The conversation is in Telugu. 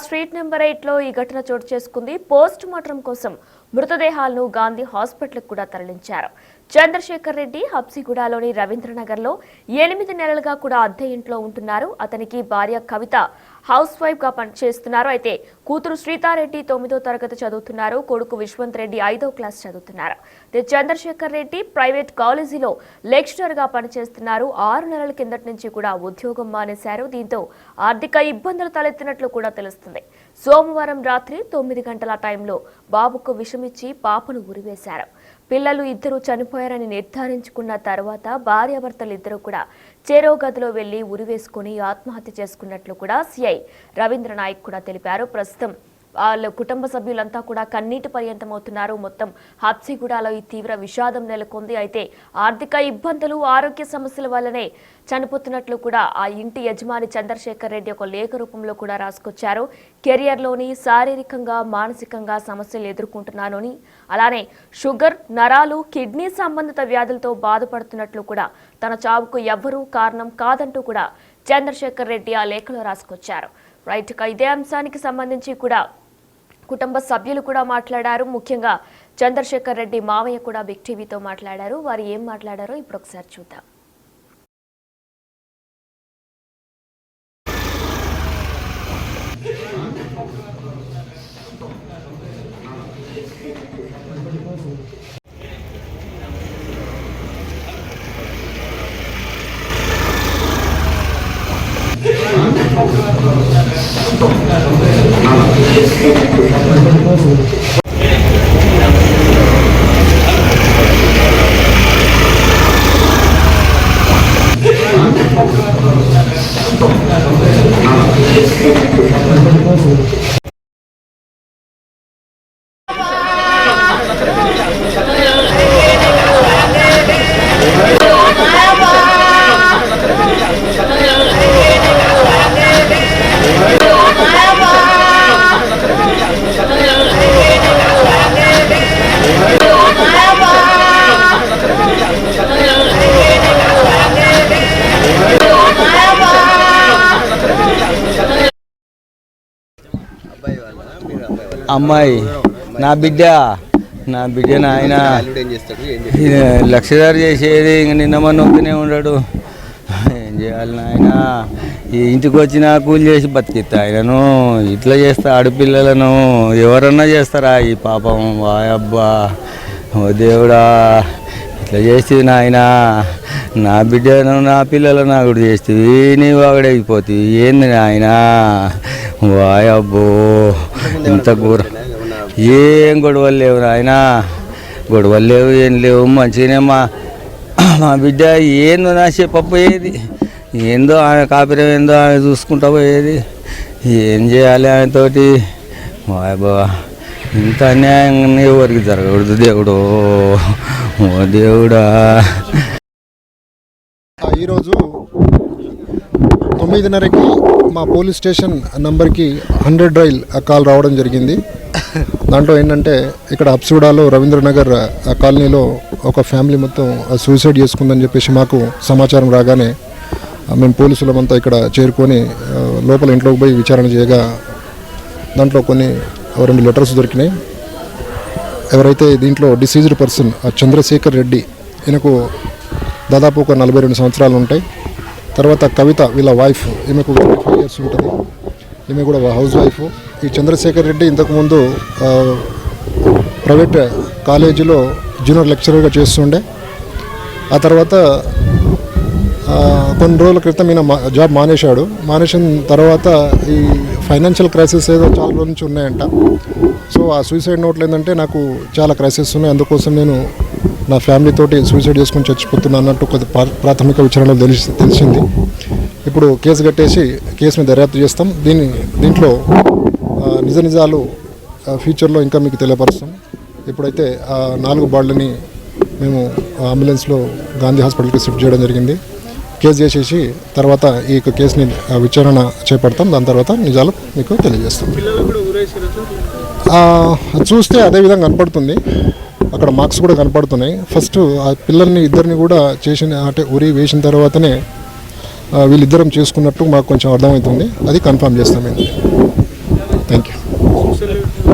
స్ట్రీట్ నెంబర్ 8 లో ఈ ఘటన చోటు చేసుకుంది. పోస్ట్ మార్టం కోసం మృతదేహాలను గాంధీ హాస్పిటల్ కూడా తరలించారు. చంద్రశేఖర్ రెడ్డి హబ్సిగూడలోని రవీంద్రనగర్ లో 8 నెలలుగా కూడా అద్దె ఇంట్లో ఉంటున్నారు. అతనికి భార్య కవిత హౌస్ వైఫ్ గా పనిచేస్తున్నారు. అయితే కూతురు శ్రీతారెడ్డి 9వ తరగతి చదువుతున్నారు. కొడుకు విశ్వంత్ రెడ్డి 5వ క్లాస్ చదువుతున్నారు. చంద్రశేఖర్ రెడ్డి ప్రైవేట్ కాలేజీలో లెక్చరర్ గా పనిచేస్తున్నారు. 6 నెలల కిందటి నుంచి కూడా ఉద్యోగం మానేశారు. దీంతో ఆర్థిక ఇబ్బందులు తలెత్తినట్లు కూడా తెలుస్తుంది. సోమవారం రాత్రి 9 గంటల టైంలో బాబుకు విషమిచ్చి పాపను ఉరివేశారు. పిల్లలు ఇద్దరు చనిపోయారని నిర్ధారించుకున్న తర్వాత భార్యాభర్తలు ఇద్దరు కూడా చెరో గదిలో వెళ్లి ఉరివేసుకుని ఆత్మహత్య చేసుకున్నట్లు కూడా సిఐ రవీంద్ర నాయక్ కూడా తెలిపారు. ప్రస్తుతం వాళ్ళ కుటుంబ సభ్యులంతా కూడా కన్నీటి పర్యంతమవుతున్నారు. మొత్తం హబ్సిగూడలో ఈ తీవ్ర విషాదం నెలకొంది. అయితే ఆర్థిక ఇబ్బందులు, ఆరోగ్య సమస్యల వల్లనే చనిపోతున్నట్లు కూడా ఆ ఇంటి యజమాని చంద్రశేఖర్ రెడ్డి ఒక లేఖ రూపంలో కూడా రాసుకొచ్చారు. కెరియర్లోని శారీరకంగా, మానసికంగా సమస్యలు ఎదుర్కొంటున్నానని, అలానే షుగర్, నరాలు, కిడ్నీ సంబంధిత వ్యాధులతో బాధపడుతున్నట్లు కూడా తన చావుకు ఎవ్వరూ కారణం కాదంటూ కూడా చంద్రశేఖర్ రెడ్డి ఆ లేఖలో రాసుకొచ్చారు. రైట్, ఇదే అంశానికి సంబంధించి కూడా కుటుంబ సభ్యులు కూడా మాట్లాడారు. ముఖ్యంగా చంద్రశేఖర్ రెడ్డి మావయ్య కూడా బిగ్ టీవీతో మాట్లాడారు. వారు ఏం మాట్లాడారో ఇప్పుడు ఒకసారి చూద్దాం. అమ్మాయి నా బిడ్డ నాయన లక్షదారు చేసేది. ఇంక నిన్న మొన్న ఒక్కనే ఉండడు. ఏం చేయాలి నాయన? ఈ ఇంటికి వచ్చిన కూలి చేసి బతికిస్తా ఆయనను. ఇట్లా చేస్తా ఆడపిల్లలను ఎవరన్నా చేస్తారా? ఈ పాపం వాయబ్బా, ఓ దేవుడా, ఇట్లా చేస్తే నాయన నా బిడ్డను నా పిల్లలను నాకు చేస్తేవి, నీవు ఆవిడైపోతుంది. ఏంది నాయన? వాయబ్బో, ఇంత కూర ఏం గొడవలు లేవు నాయన, గొడవలు లేవు, ఏం లేవు. మంచిగానే మా బిడ్డ ఏందో నా చెప్పపోయేది, ఏందో ఆమె కాపురం ఏందో ఆమె చూసుకుంటా పోయేది. ఏం చేయాలి ఆమెతోటి? బాబా, ఇంత అన్యాయంగా ఎవరికి జరగకూడదు దేవుడు, ఓ దేవుడా. ఈరోజు 9:30కి మా పోలీస్ స్టేషన్ నంబర్కి 100 డైల్ కాల్ రావడం జరిగింది. దాంట్లో ఏంటంటే ఇక్కడ హబ్సిగూడలో రవీంద్రనగర్ కాలనీలో ఒక ఫ్యామిలీ మొత్తం సూసైడ్ చేసుకుందని చెప్పేసి మాకు సమాచారం రాగానే మేము పోలీసులమంతా ఇక్కడ చేరుకొని లోపల ఇంట్లోకి పోయి విచారణ చేయగా దాంట్లో కొన్ని 2 లెటర్స్ దొరికినాయి. ఎవరైతే దీంట్లో డిసీజ్డ్ పర్సన్ చంద్రశేఖర్ రెడ్డి, ఈయనకు దాదాపు ఒక 42 సంవత్సరాలు ఉంటాయి. తర్వాత కవిత వీళ్ళ వైఫ్, ఈమెకు 25 ఇయర్స్ ఉంటుంది. ఈమె కూడా హౌస్ వైఫ్. ఈ చంద్రశేఖర్ రెడ్డి ఇంతకుముందు ప్రైవేట్ కాలేజీలో జూనియర్ లెక్చరర్గా చేస్తుండే. ఆ తర్వాత కొన్ని రోజుల క్రితం ఈయన జాబ్ మానేసిన తర్వాత ఈ ఫైనాన్షియల్ క్రైసిస్ ఏదో చాలా రోజుల నుంచి ఉన్నాయంట. సో ఆ సూసైడ్ నోట్లు ఏంటంటే, నాకు చాలా క్రైసిస్ ఉన్నాయి, అందుకోసం నేను నా ఫ్యామిలీతోటి సూసైడ్ చేసుకొని చచ్చిపోతున్నా అన్నట్టు కొద్ది ప్రాథమిక విచారణలో తెలిసింది. ఇప్పుడు కేసు కట్టేసి కేసుని దర్యాప్తు చేస్తాం. దీంట్లో నిజాలు ఫ్యూచర్లో ఇంకా మీకు తెలియపరుస్తాం. ఇప్పుడైతే ఆ 4 బాడీలని మేము అంబులెన్స్లో గాంధీ హాస్పిటల్కి షిఫ్ట్ చేయడం జరిగింది. కేసు చేసేసి తర్వాత ఈ కేసుని విచారణ చేపడతాం. దాని తర్వాత నిజాలు మీకు తెలియజేస్తాం. చూస్తే అదే విధంగా కనపడుతుంది, అక్కడ మార్క్స్ కూడా కనపడుతున్నాయి. ఫస్ట్ ఆ పిల్లల్ని ఇద్దరిని కూడా అంటే ఉరి వేసిన తర్వాతనే వీళ్ళిద్దరం చేసుకున్నట్టు మాకు కొంచెం అర్థమవుతుంది. అది కన్ఫర్మ్ చేస్తాం. Thank you.